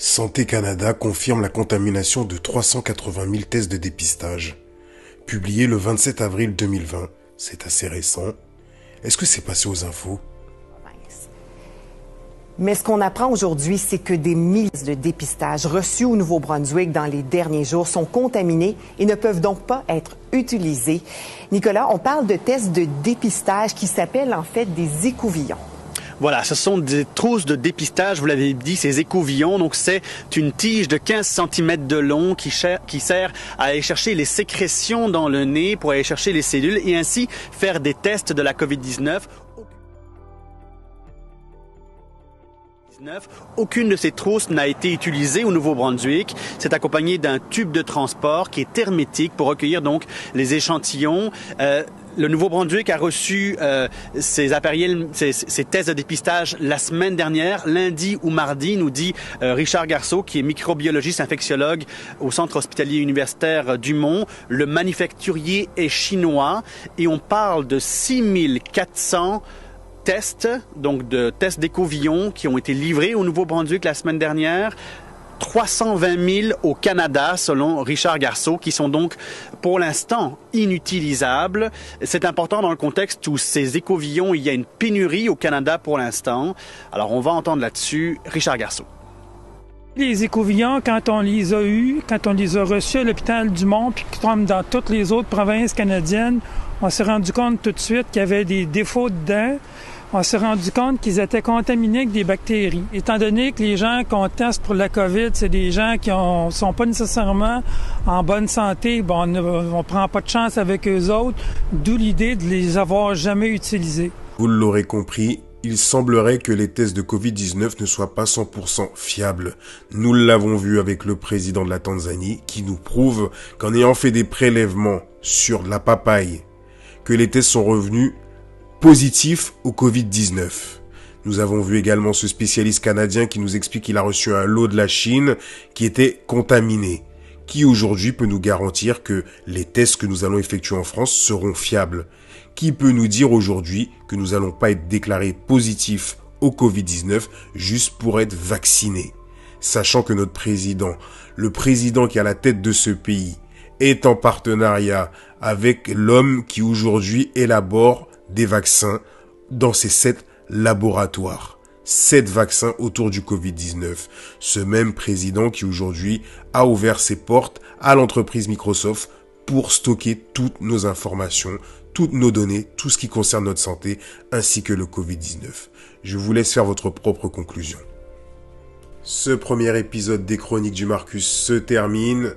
Santé Canada confirme la contamination de 380 000 tests de dépistage. Publié le 27 avril 2020, c'est assez récent. Est-ce que c'est passé aux infos? Mais ce qu'on apprend aujourd'hui, c'est que des milliers de dépistages reçus au Nouveau-Brunswick dans les derniers jours sont contaminés et ne peuvent donc pas être utilisés. Nicolas, on parle de tests de dépistage qui s'appellent en fait des écouvillons. Voilà, ce sont des trousses de dépistage, vous l'avez dit, ces écouvillons. Donc, c'est une tige de 15 cm de long qui sert à aller chercher les sécrétions dans le nez pour aller chercher les cellules et ainsi faire des tests de la COVID-19. Aucune de ces trousses n'a été utilisée au Nouveau-Brunswick. C'est accompagné d'un tube de transport qui est hermétique pour recueillir donc les échantillons. Le Nouveau-Brunswick a reçu ces tests de dépistage la semaine dernière, lundi ou mardi, nous dit Richard Garceau, qui est microbiologiste infectiologue au Centre hospitalier universitaire du Mont. Le manufacturier est chinois et on parle de 6400 tests, donc de tests d'écouvillons qui ont été livrés au Nouveau-Brunswick la semaine dernière. 320 000 au Canada, selon Richard Garceau, qui sont donc pour l'instant inutilisables. C'est important dans le contexte où ces écouvillons, il y a une pénurie au Canada pour l'instant. Alors on va entendre là-dessus Richard Garceau. Les écouvillons, quand on les a eus, quand on les a reçus à l'hôpital du Mont, puis comme dans toutes les autres provinces canadiennes, on s'est rendu compte tout de suite qu'il y avait des défauts dedans. On s'est rendu compte qu'ils étaient contaminés avec des bactéries. Étant donné que les gens qu'on teste pour la COVID, c'est des gens qui sont pas nécessairement en bonne santé, bon, on prend pas de chance avec eux autres, d'où l'idée de les avoir jamais utilisés. Vous l'aurez compris, il semblerait que les tests de Covid-19 ne soient pas 100% fiables. Nous l'avons vu avec le président de la Tanzanie qui nous prouve qu'en ayant fait des prélèvements sur la papaye, que les tests sont revenus positif au Covid-19. Nous avons vu également ce spécialiste canadien qui nous explique qu'il a reçu un lot de la Chine qui était contaminé. Qui aujourd'hui peut nous garantir que les tests que nous allons effectuer en France seront fiables? Qui peut nous dire aujourd'hui que nous n'allons pas être déclarés positifs au Covid-19 juste pour être vaccinés? Sachant que notre président, le président qui est à la tête de ce pays, est en partenariat avec l'homme qui aujourd'hui élabore des vaccins dans ces 7 laboratoires. 7 vaccins autour du Covid-19. Ce même président qui aujourd'hui a ouvert ses portes à l'entreprise Microsoft pour stocker toutes nos informations, toutes nos données, tout ce qui concerne notre santé, ainsi que le Covid-19. Je vous laisse faire votre propre conclusion. Ce premier épisode des Chroniques du Marcus se termine.